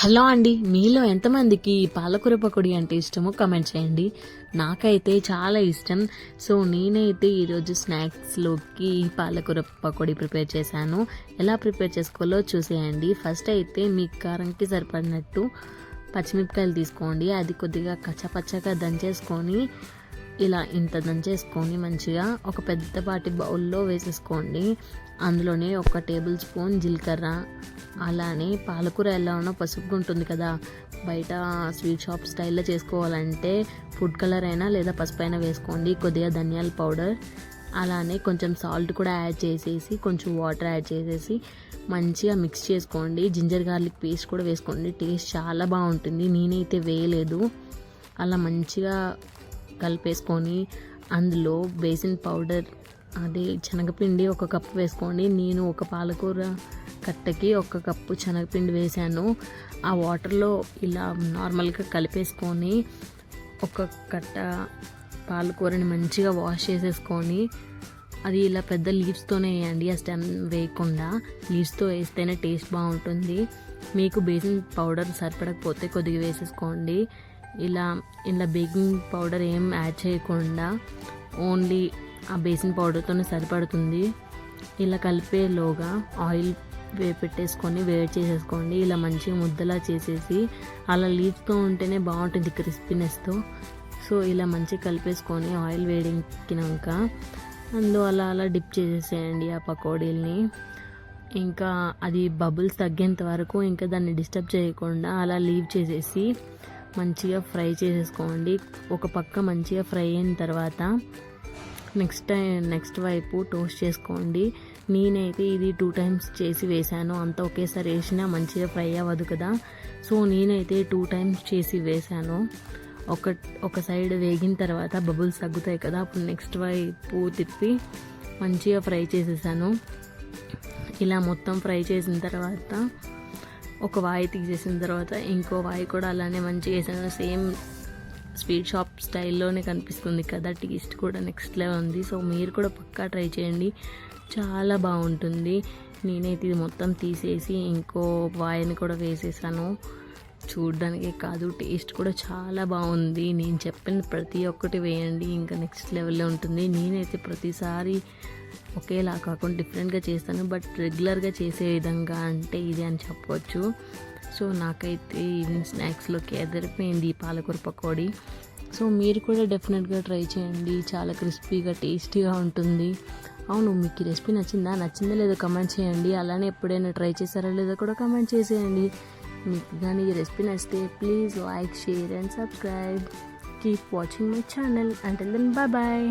Hello అండి, మీలో ఎంతమందికి పాలకూర పకోడీ అంటే ఇష్టమో కమెంట్ చేయండి. నాకైతే చాలా ఇష్టం. సో నేనైతే ఈరోజు స్నాక్స్లోకి పాలకూర పకోడీ ప్రిపేర్ చేశాను. ఎలా ప్రిపేర్ చేసుకోవాలో చూసేయండి. ఫస్ట్ అయితే మీ కారంకి సరిపడినట్టు పచ్చిమిరపకాయలు తీసుకోండి. అది కొద్దిగా కచ్చపచ్చగా దంచేసుకొని ఇంత దంచేసుకొని మంచిగా ఒక పెద్దపాటి బౌల్లో వేసేసుకోండి. అందులోనే 1 టేబుల్ స్పూన్ జీలకర్ర, అలానే పాలకూర ఎలా ఉన్నా పసుపుగా ఉంటుంది కదా, బయట స్వీట్ షాప్ స్టైల్లో చేసుకోవాలంటే ఫుడ్ కలర్ అయినా లేదా పసుపు అయినా వేసుకోండి. కొద్దిగా ధనియాల పౌడర్, అలానే కొంచెం సాల్ట్ కూడా యాడ్ చేసేసి కొంచెం వాటర్ యాడ్ చేసేసి మంచిగా మిక్స్ చేసుకోండి. జింజర్ గార్లిక్ పేస్ట్ కూడా వేసుకోండి, టేస్ట్ చాలా బాగుంటుంది. నేనైతే వేయలేదు. అలా మంచిగా కలిపేసుకొని అందులో బేసిన్ పౌడర్, అదే శనగపిండి 1 కప్పు వేసుకోండి. నేను ఒక పాలకూర కట్టకి 1 కప్పు శనగపిండి వేసాను. ఆ వాటర్లో ఇలా నార్మల్గా కలిపేసుకొని ఒక కట్ట పాలకూరని మంచిగా వాష్ చేసేసుకొని అది ఇలా పెద్ద లీవ్స్తోనే వేయండి, ఆ స్టెమ్ వేయకుండా. లీవ్స్తో వేస్తేనే టేస్ట్ బాగుంటుంది. మీకు బేకింగ్ పౌడర్ సరిపడకపోతే కొద్దిగా వేసేసుకోండి. ఇలా బేకింగ్ పౌడర్ ఏం యాడ్ చేయకుండా ఓన్లీ ఆ బేసిన్ పౌడర్తోనే సరిపడుతుంది. ఇలా కలిపేలోగా ఆయిల్ పెట్టేసుకొని వేడి చేసేసుకోండి. ఇలా మంచిగా ముద్దలా చేసేసి అలా లీవ్స్తో ఉంటేనే బాగుంటుంది క్రిస్పీనెస్తో. సో ఇలా మంచిగా కలిపేసుకొని ఆయిల్ వేడెక్కినాక అందులో అలా డిప్ చేసేసేయండి ఆ పకోడీల్ని. ఇంకా అది బబుల్స్ తగ్గేంత వరకు ఇంకా దాన్ని డిస్టర్బ్ చేయకుండా అలా లీవ్ చేసేసి మంచిగా చేసేసుకోండి. ఒక పక్క మంచిగా ఫ్రై అయిన తర్వాత నెక్స్ట్ వైపు టోస్ట్ చేసుకోండి. నేనైతే ఇది 2 టైమ్స్ చేసి వేసాను. అంతా ఒకేసారి వేసినా మంచిగా ఫ్రై అవ్వదు కదా, సో నేనైతే 2 టైమ్స్ చేసి వేసాను. ఒక సైడ్ వేగిన తర్వాత బబుల్స్ తగ్గుతాయి కదా, అప్పుడు నెక్స్ట్ వైపు తిప్పి మంచిగా ఫ్రై చేసేసాను. ఇలా మొత్తం ఫ్రై చేసిన తర్వాత ఒక వాయి తీసేసిన తర్వాత ఇంకో వాయి కూడా అలానే మంచిగా వేసాను. సేమ్ స్వీట్ షాప్ స్టైల్లోనే కనిపిస్తుంది కదా, టేస్ట్ కూడా నెక్స్ట్ లెవెల్ ఉంది. సో మీరు కూడా పక్కా ట్రై చేయండి, చాలా బాగుంటుంది. నేనైతే ఇది మొత్తం తీసేసి ఇంకో వాయిని కూడా వేసేసాను. చూడడానికే కాదు, టేస్ట్ కూడా చాలా బాగుంది. నేను చెప్పిన ప్రతి ఒక్కటి వేయండి, ఇంకా నెక్స్ట్ లెవెల్లో ఉంటుంది. నేనైతే ప్రతిసారి ఒకేలా కాకుండా డిఫరెంట్గా చేస్తాను, బట్ రెగ్యులర్గా చేసే విధంగా అంటే ఇది అని చెప్పవచ్చు. సో నాకైతే ఈవినింగ్ స్నాక్స్లోకి ఎదిరిపోయింది ఈ పాలకూర పకోడీ. సో మీరు కూడా డెఫినెట్గా ట్రై చేయండి, చాలా క్రిస్పీగా టేస్టీగా ఉంటుంది. అవును, మీకు ఈ రెసిపీ నచ్చిందా లేదో కమెంట్ చేయండి. అలానే ఎప్పుడైనా ట్రై చేశారా లేదో కూడా కమెంట్ చేసేయండి. మీకు కానీ ఈ రెసిపీ నచ్చితే please like, share and subscribe. Keep watching my channel. Until then, bye.